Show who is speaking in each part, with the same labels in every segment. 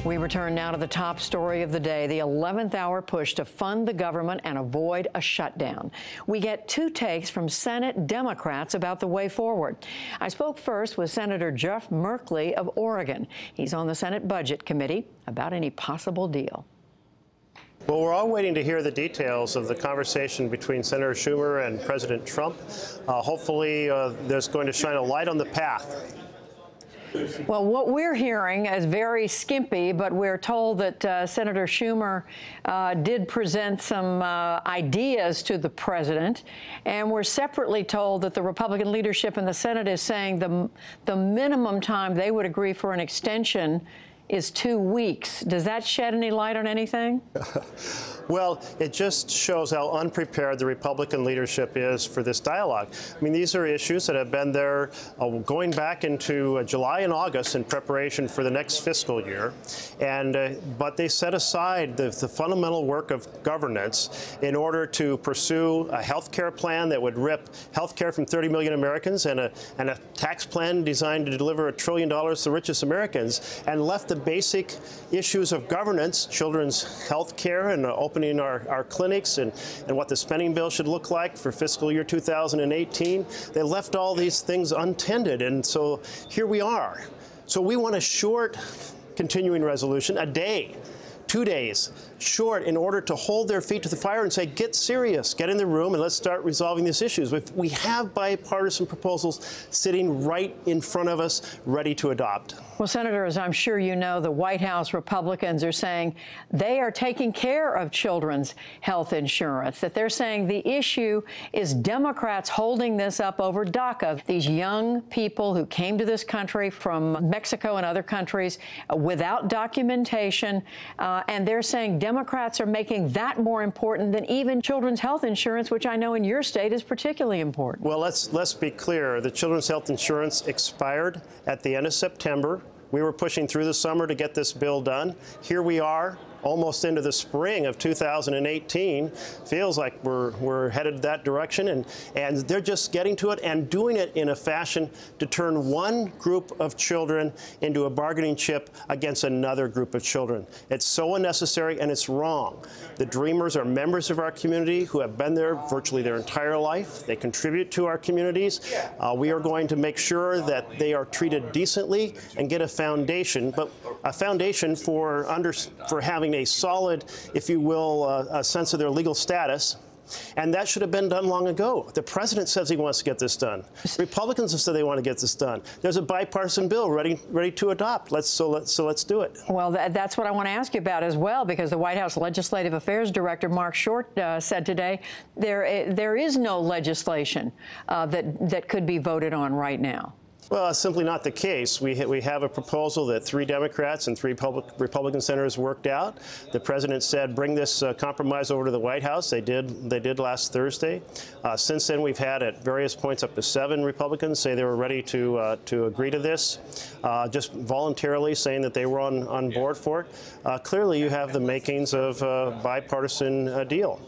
Speaker 1: We return now to the top story of the day, the 11th hour push to fund the government and avoid a shutdown. We get two takes from Senate Democrats about the way forward. I spoke first with Senator Jeff Merkley of Oregon. He's on the Senate Budget Committee about any possible deal.
Speaker 2: Well, we're all waiting to hear the details of the conversation between Senator Schumer and President Trump. Hopefully, there's going to shine a light on the path.
Speaker 1: Well, what we're hearing is very skimpy, but we're told that Senator Schumer did present some ideas to the president, and we're separately told that the Republican leadership in the Senate is saying the minimum time they would agree for an extension is 2 weeks. Does that shed any light on anything?
Speaker 2: Well, it just shows how unprepared the Republican leadership is for this dialogue. I mean, these are issues that have been there going back into July and August in preparation for the next fiscal year. But they set aside the fundamental work of governance in order to pursue a health care plan that would rip health care from 30 million Americans and a tax plan designed to deliver $1 trillion to the richest Americans, and left the basic issues of governance, children's health care and opening our clinics and what the spending bill should look like for fiscal year 2018. They left all these things untended, and so here we are. So we want a short continuing resolution, a day, 2 days, short, in order to hold their feet to the fire and say, get serious, get in the room, and let's start resolving these issues. We have bipartisan proposals sitting right in front of us, ready to adopt.
Speaker 1: Well, Senator, as I'm sure you know, the White House Republicans are saying they are taking care of children's health insurance, that they're saying the issue is Democrats holding this up over DACA. These young people who came to this country from Mexico and other countries without documentation, and they're saying Democrats are making that more important than even children's health insurance, which I know in your state is particularly important.
Speaker 2: Well, let's be clear. The children's health insurance expired at the end of September. We were pushing through the summer to get this bill done. Here we are, almost into the spring of 2018. Feels like we're headed that direction, and they're just getting to it and doing it in a fashion to turn one group of children into a bargaining chip against another group of children. It's so unnecessary, and it's wrong. The Dreamers are members of our community who have been there virtually their entire life. They contribute to our communities. We are going to make sure that they are treated decently and get a foundation, but a foundation for having a solid, if you will, a sense of their legal status. And that should have been done long ago. The president says he wants to get this done. Republicans have said they want to get this done. There's a bipartisan bill ready to adopt. Let's do it.
Speaker 1: Well, that's what I want to ask you about as well, because the White House Legislative Affairs Director Mark Short said today there is no legislation that could be voted on right now.
Speaker 2: Well, it's simply not the case. We have a proposal that 3 Democrats and 3 Republican senators worked out. The president said, bring this compromise over to the White House. They did last Thursday. Since then, we've had at various points up to 7 Republicans say they were ready to agree to this, just voluntarily saying that they were on board for it. Clearly, you have the makings of a bipartisan deal.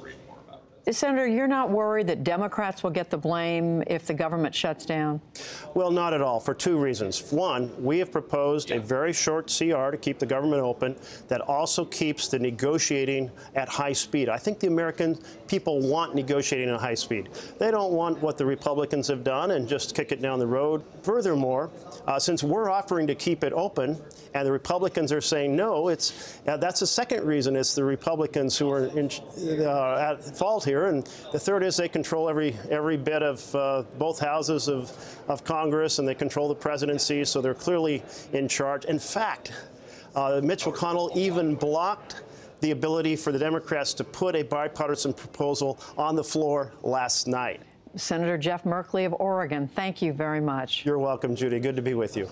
Speaker 1: Senator, you're not worried that Democrats will get the blame if the government shuts down?
Speaker 2: Well, not at all, for 2 reasons. One, we have proposed a very short CR to keep the government open that also keeps the negotiating at high speed. I think the American people want negotiating at high speed. They don't want what the Republicans have done and just kick it down the road. Furthermore, since we're offering to keep it open and the Republicans are saying no, that's the second reason. It's the Republicans who are at fault here. And the third is they control every bit of both houses of Congress, and they control the presidency, so they're clearly in charge. In fact, Mitch McConnell even blocked the ability for the Democrats to put a bipartisan proposal on the floor last night.
Speaker 1: Senator Jeff Merkley of Oregon, thank you very much.
Speaker 2: You're welcome, Judy. Good to be with you.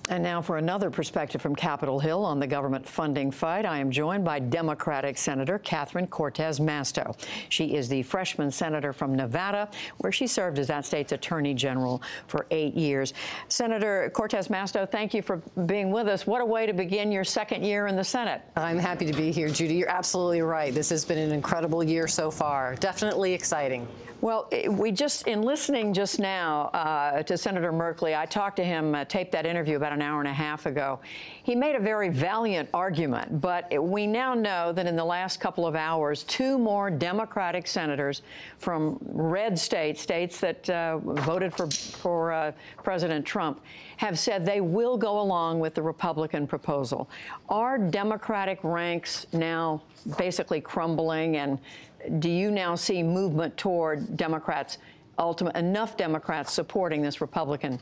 Speaker 1: And now for another perspective from Capitol Hill on the government funding fight, I am joined by Democratic Senator Catherine Cortez Masto. She is the freshman senator from Nevada, where she served as that state's attorney general for 8 years. Senator Cortez Masto, thank you for being with us. What a way to begin your second year in the Senate.
Speaker 3: I'm happy to be here, Judy. You're absolutely right. This has been an incredible year so far. Definitely exciting.
Speaker 1: Well, in listening just now to Senator Merkley, I talked to him, taped that interview about an hour and a half ago. He made a very valiant argument, but we now know that in the last couple of hours, 2 more Democratic senators from red states that voted for President Trump, have said they will go along with the Republican proposal. Are Democratic ranks now basically crumbling, and do you now see movement toward Democrats, enough Democrats supporting this Republican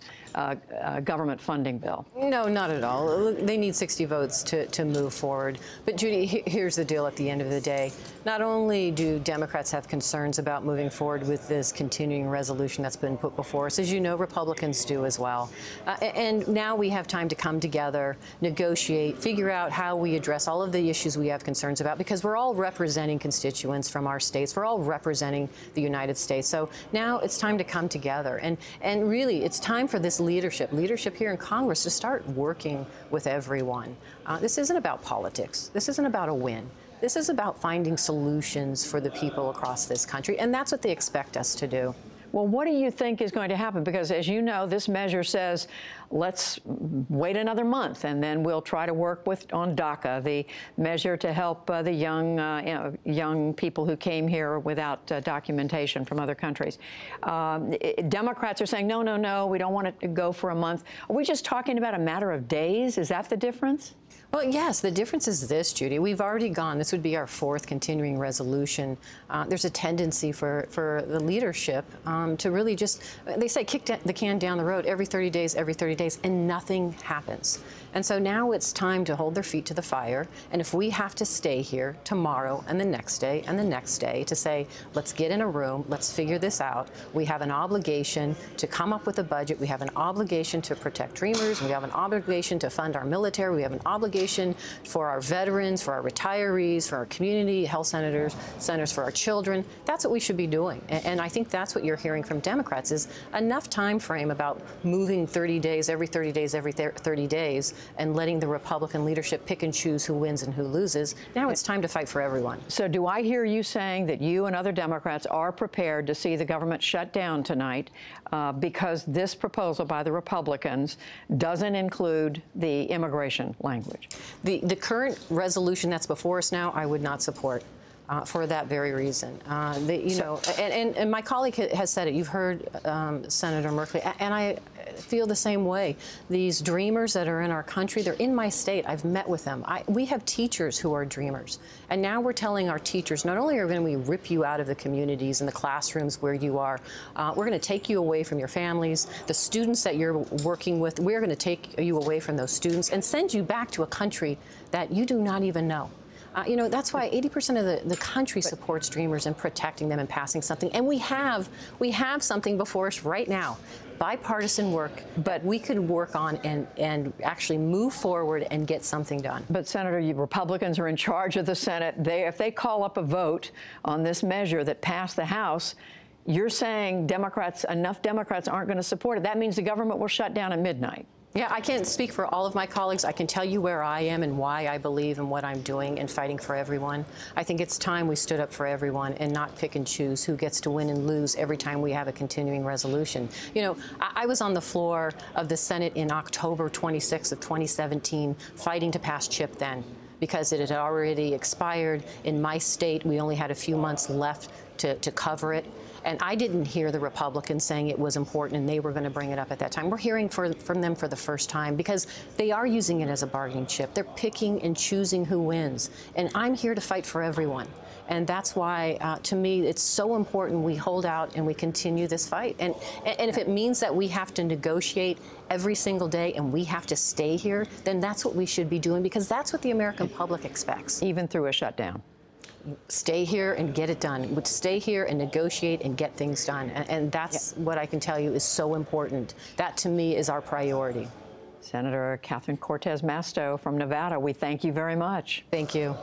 Speaker 1: government funding bill?
Speaker 3: No, not at all. They need 60 votes to move forward. But, Judy, here's the deal at the end of the day. Not only do Democrats have concerns about moving forward with this continuing resolution that's been put before us, as you know, Republicans do as well. And now we have time to come together, negotiate, figure out how we address all of the issues we have concerns about, because we're all representing constituents from our states. We're all representing the United States. So now it's time to come together. And really, it's time for this leadership here in Congress to start working with everyone. This isn't about politics. This isn't about a win. This is about finding solutions for the people across this country, and that's what they expect us to do.
Speaker 1: Well, what do you think is going to happen? Because, as you know, this measure says, let's wait another month, and then we'll try to work on DACA, the measure to help the young people who came here without documentation from other countries. Democrats are saying, no, we don't want it to go for a month. Are we just talking about a matter of days? Is that the difference?
Speaker 3: Well, yes, the difference is this, Judy. We've already gone. This would be our 4th continuing resolution. There's a tendency for the leadership to really just, they say, kick the can down the road every 30 days, and nothing happens. And so now it's time to hold their feet to the fire. And if we have to stay here tomorrow and the next day and the next day to say, let's get in a room, let's figure this out. We have an obligation to come up with a budget. We have an obligation to protect dreamers. We have an obligation to fund our military. We have an obligation for our veterans, for our retirees, for our community health centers for our children. That's what we should be doing. And I think that's what you're hearing from Democrats is enough time frame about moving 30 days, every 30 days, and letting the Republican leadership pick and choose who wins and who loses. Now it's time to fight for everyone.
Speaker 1: So do I hear you saying that you and other Democrats are prepared to see the government shut down tonight because this proposal by the Republicans doesn't include the immigration language?
Speaker 3: The current resolution that's before us now, I would not support. For that very reason. And my colleague has said it. You've heard Senator Merkley, and I feel the same way. These dreamers that are in our country, they're in my state. I've met with them. We have teachers who are dreamers. And now we're telling our teachers, not only are we going to rip you out of the communities and the classrooms where you are, we're going to take you away from your families, the students that you're working with, we're going to take you away from those students and send you back to a country that you do not even know. That's why 80% of the country supports dreamers and protecting them and passing something. And we have something before us right now, bipartisan work, but we could work on and actually move forward and get something done.
Speaker 1: But, Senator, Republicans are in charge of the Senate. If they call up a vote on this measure that passed the House, you're saying enough Democrats aren't going to support it. That means the government will shut down at midnight.
Speaker 3: Yeah, I can't speak for all of my colleagues. I can tell you where I am and why I believe in what I'm doing and fighting for everyone. I think it's time we stood up for everyone and not pick and choose who gets to win and lose every time we have a continuing resolution. I was on the floor of the Senate in October 26th of 2017 fighting to pass CHIP then, because it had already expired. In my state, we only had a few months left to cover it. And I didn't hear the Republicans saying it was important and they were going to bring it up at that time. We're hearing from them for the first time because they are using it as a bargaining chip. They're picking and choosing who wins. And I'm here to fight for everyone. And that's why, to me, it's so important we hold out and we continue this fight. And if it means that we have to negotiate every single day and we have to stay here, then that's what we should be doing, because that's what the American public expects.
Speaker 1: Even through a shutdown.
Speaker 3: Stay here and get it done. Stay here and negotiate and get things done. And that's what I can tell you is so important. That, to me, is our priority.
Speaker 1: Senator Catherine Cortez Masto from Nevada, we thank you very much.
Speaker 3: Thank you.